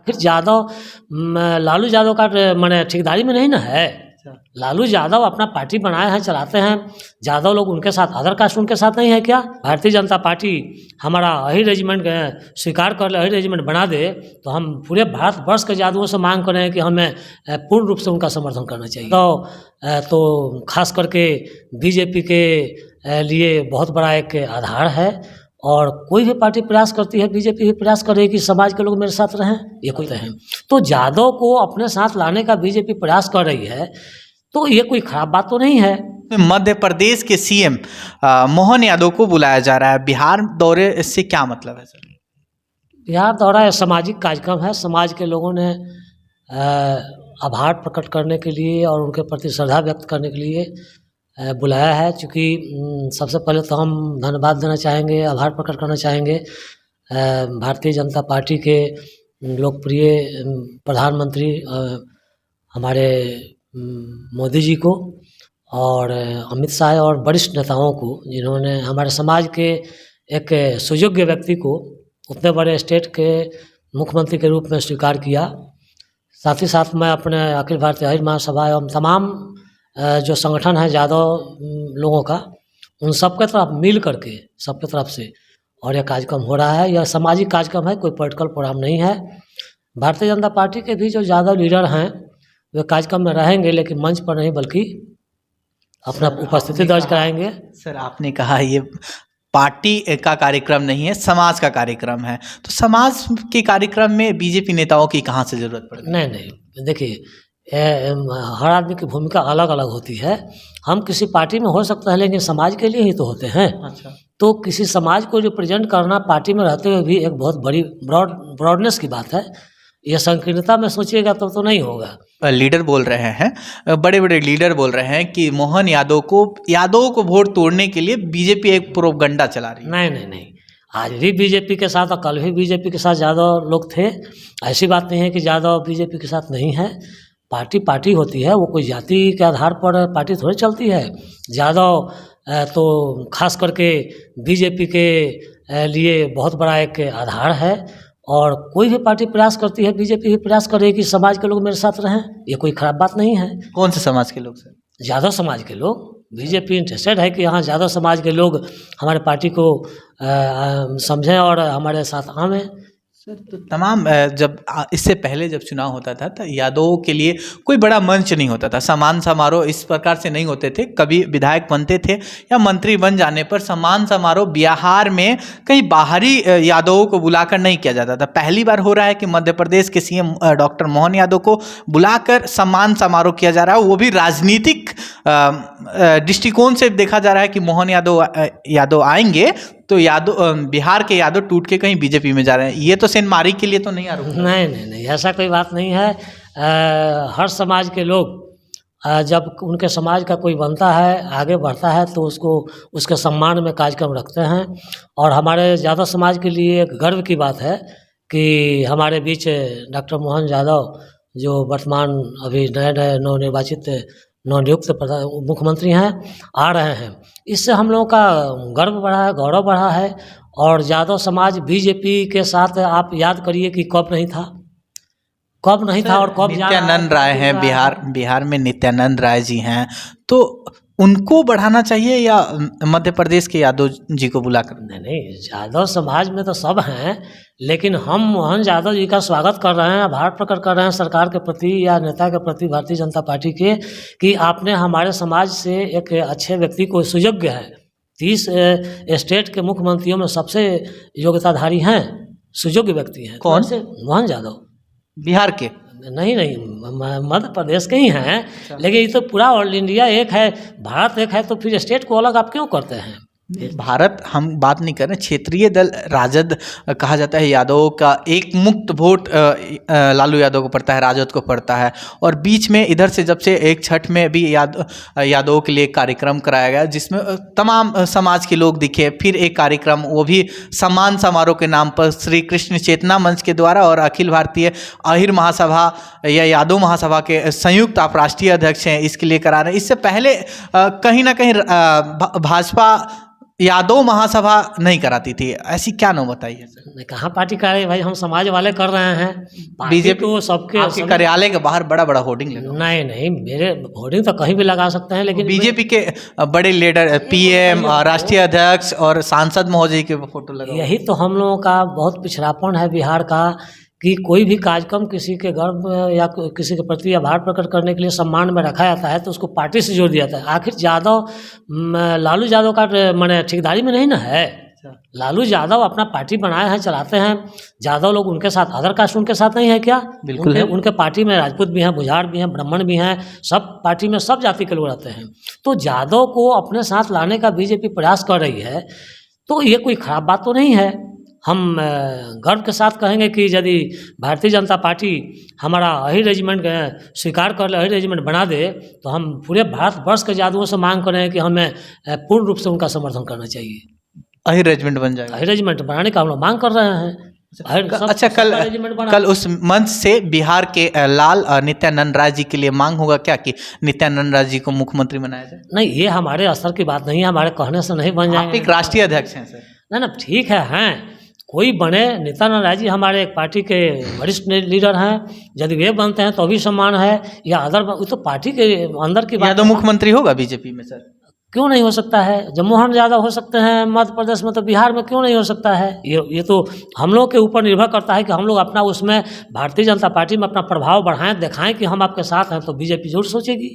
फिर यादव लालू यादव का माने ठेकेदारी में नहीं ना है। लालू यादव अपना पार्टी बनाए हैं, चलाते हैं। यादव लोग उनके साथ, अदर कास्ट उनके साथ नहीं है क्या? भारतीय जनता पार्टी हमारा अही रेजिमेंट स्वीकार कर ले, अही रेजिमेंट बना दे, तो हम पूरे भारतवर्ष के यादवों से मांग कर रहे हैं कि हमें पूर्ण रूप से उनका समर्थन करना चाहिए। तो खास करके बीजेपी के लिए बहुत बड़ा एक आधार है। और कोई भी पार्टी प्रयास करती है, बीजेपी भी प्रयास कर रही है कि समाज के लोग मेरे साथ रहें, ये कोई है। तो यादव को अपने साथ लाने का बीजेपी प्रयास कर रही है, तो ये कोई खराब बात तो नहीं है। मध्य प्रदेश के सीएम मोहन यादव को बुलाया जा रहा है बिहार दौरे, से क्या मतलब है सर? बिहार दौरा सामाजिक कार्यक्रम है। समाज के लोगों ने आभार प्रकट करने के लिए और उनके प्रति श्रद्धा व्यक्त करने के लिए बुलाया है। चूँकि सबसे पहले तो हम धन्यवाद देना चाहेंगे, आभार प्रकट करना चाहेंगे भारतीय जनता पार्टी के लोकप्रिय प्रधानमंत्री हमारे मोदी जी को और अमित शाह और वरिष्ठ नेताओं को, जिन्होंने हमारे समाज के एक सुयोग्य व्यक्ति को उतने बड़े स्टेट के मुख्यमंत्री के रूप में स्वीकार किया। साथ ही साथ मैं अपने अखिल भारतीय अहिर महासभा एवं तमाम जो संगठन है यादव लोगों का, उन सब के तरफ मिल करके, सबके तरफ से और यह कार्यक्रम हो रहा है। यह सामाजिक कार्यक्रम है, कोई पॉलिटिकल प्रोग्राम नहीं है। भारतीय जनता पार्टी के भी जो यादव लीडर हैं वे कार्यक्रम में रहेंगे, लेकिन मंच पर नहीं बल्कि अपना उपस्थिति दर्ज कराएंगे। सर आपने कहा ये पार्टी का कार्यक्रम नहीं है, समाज का कार्यक्रम है, तो समाज के कार्यक्रम में बीजेपी नेताओं की कहाँ से जरूरत पड़ती है? नहीं, देखिए हर आदमी की भूमिका अलग अलग होती है। हम किसी पार्टी में हो सकते हैं, लेकिन समाज के लिए ही तो होते हैं। अच्छा। तो किसी समाज को रिप्रेजेंट करना पार्टी में रहते हुए भी एक बहुत बड़ी ब्रॉडनेस की बात है। यह संकीर्णता में सोचिएगा तो नहीं होगा। लीडर बोल रहे हैं, बड़े बड़े लीडर बोल रहे हैं कि मोहन यादव को वोट तोड़ने के लिए बीजेपी एक प्रोपगंडा चला रही है। नहीं, आज भी बीजेपी के साथ और कल भी बीजेपी के साथ यादव लोग थे। ऐसी बात नहीं है कि यादव बीजेपी के साथ नहीं है। पार्टी होती है, वो कोई जाति के आधार पर पार्टी थोड़ी चलती है। यादव तो खास करके बीजेपी के लिए बहुत बड़ा एक आधार है। और कोई भी पार्टी प्रयास करती है, बीजेपी भी प्रयास कर रही है कि समाज के लोग मेरे साथ रहें, ये कोई खराब बात नहीं है। कौन से समाज के लोग सर? यादव समाज के लोग। बीजेपी इंटरेस्टेड है कि यहाँ यादव समाज के लोग हमारे पार्टी को समझें और हमारे साथ आवें। सर तो तमाम जब इससे पहले जब चुनाव होता था तो यादवों के लिए कोई बड़ा मंच नहीं होता था, सम्मान समारोह इस प्रकार से नहीं होते थे। कभी विधायक बनते थे या मंत्री बन जाने पर सम्मान समारोह बिहार में कहीं बाहरी यादवों को बुलाकर नहीं किया जाता था। पहली बार हो रहा है कि मध्य प्रदेश के सीएम डॉक्टर मोहन यादव को बुलाकर सम्मान समारोह किया जा रहा है, वो भी राजनीतिक दृष्टिकोण से देखा जा रहा है कि मोहन यादव आएंगे तो बिहार के यादव टूट के कहीं बीजेपी में जा रहे हैं। ये तो सेंधमारी के लिए तो नहीं आ रहा? नहीं, ऐसा कोई बात नहीं है। हर समाज के लोग जब उनके समाज का कोई बनता है, आगे बढ़ता है, तो उसको उसके सम्मान में कार्यक्रम रखते हैं। और हमारे यादव समाज के लिए एक गर्व की बात है कि हमारे बीच डॉक्टर मोहन यादव, जो वर्तमान अभी नए नवनिर्वाचित नवनियुक्त मुख्यमंत्री हैं, आ रहे हैं। इससे हम लोगों का गर्व बढ़ा है, गौरव बढ़ा है। और यादव समाज बीजेपी के साथ आप याद करिए कि कब नहीं था और कब नित्यानंद राय हैं बिहार में नित्यानंद राय जी हैं, तो उनको बढ़ाना चाहिए या मध्य प्रदेश के यादव जी को बुलाकर? नहीं, यादव समाज में तो सब हैं, लेकिन हम मोहन यादव जी का स्वागत कर रहे हैं, आभार प्रकट कर रहे हैं सरकार के प्रति या नेता के प्रति, भारतीय जनता पार्टी के, कि आपने हमारे समाज से एक अच्छे व्यक्ति को, सुयोग्य है, 30 स्टेट के मुख्यमंत्रियों में सबसे योग्यताधारी हैं, सुयोग्य व्यक्ति हैं। कौन से? मोहन यादव। बिहार के? नहीं, मध्य प्रदेश के ही हैं। लेकिन ये तो पूरा ऑल इंडिया एक है, भारत एक है, तो फिर स्टेट को अलग आप क्यों करते हैं? भारत हम बात नहीं कर रहे, क्षेत्रीय दल राजद कहा जाता है यादवों का, एक मुक्त वोट लालू यादव को पड़ता है, राजद को पड़ता है। और बीच में इधर से जब से एक छठ में भी यादवों के लिए कार्यक्रम कराया गया जिसमें तमाम समाज के लोग दिखे। फिर एक कार्यक्रम, वो भी सम्मान समारोह के नाम पर श्री कृष्ण चेतना मंच के द्वारा और अखिल भारतीय अहिर महासभा या यादव महासभा के संयुक्त आप राष्ट्रीय अध्यक्ष हैं, इसके लिए करा रहे हैं। इससे पहले कहीं ना कहीं भाजपा यादव महासभा नहीं कराती थी, ऐसी क्या नौबत आई है सर? नहीं, कहाँ पार्टी कर रहे हैं भाई, हम समाज वाले कर रहे हैं। पार्टी बीजेपी तो सबके आपके कार्यालय के बाहर बड़ा बड़ा होर्डिंग लगा। नहीं नहीं, मेरे होर्डिंग तो कहीं भी लगा सकते हैं, लेकिन बीजेपी के बड़े लीडर पीएम, राष्ट्रीय अध्यक्ष और सांसद महोदय के फोटो लगा। यही तो हम लोगों का बहुत पिछड़ापन है बिहार का, कि कोई भी कार्यक्रम किसी के गर्व या किसी के प्रति आभार प्रकट करने के लिए सम्मान में रखा जाता है तो उसको पार्टी से जोड़ दिया जाता है। आखिर यादव लालू यादव का माने ठेकेदारी में नहीं ना है। लालू यादव अपना पार्टी बनाए हैं, चलाते हैं। यादव लोग उनके साथ, अदर कास्ट उनके साथ नहीं है क्या? बिल्कुल है। उनके पार्टी में राजपूत भी हैं, बुझार भी हैं, ब्राह्मण भी हैं, सब पार्टी में सब जाति के लोग रहते हैं। तो यादव को अपने साथ लाने का बीजेपी प्रयास कर रही है, तो ये कोई खराब बात तो नहीं है। हम गर्व के साथ कहेंगे कि यदि भारतीय जनता पार्टी हमारा अही रेजिमेंट स्वीकार कर ले, अही रेजिमेंट बना दे, तो हम पूरे भारतवर्ष के यादवों से मांग कर रहे हैं कि हमें पूर्ण रूप से उनका समर्थन करना चाहिए। अही रेजिमेंट बन जाएगा। अही रेजिमेंट बनाने का हम लोग मांग कर रहे हैं। अच्छा, कल उस मंच से बिहार के लाल नित्यानंद राय जी के लिए मांग होगा क्या कि नित्यानंद राय जी को मुख्यमंत्री बनाया जाए? नहीं, ये हमारे स्तर की बात नहीं है, हमारे कहने से नहीं बन जाएंगे। एक राष्ट्रीय अध्यक्ष हैं सर। ना ठीक है, हैं कोई बने। नित्यानंद राय जी हमारे एक पार्टी के वरिष्ठ लीडर हैं, यदि वे बनते हैं तो भी सम्मान है, या अदर तो पार्टी के अंदर की बात। यादव मुख्यमंत्री होगा बीजेपी में सर? क्यों नहीं हो सकता है? जब मोहन यादव हो सकते हैं मध्य प्रदेश में, तो बिहार में क्यों नहीं हो सकता है? ये तो हम लोग के ऊपर निर्भर करता है कि हम लोग अपना उसमें भारतीय जनता पार्टी में अपना प्रभाव बढ़ाएं, दिखाएं कि हम आपके साथ हैं, तो बीजेपी जरूर सोचेगी।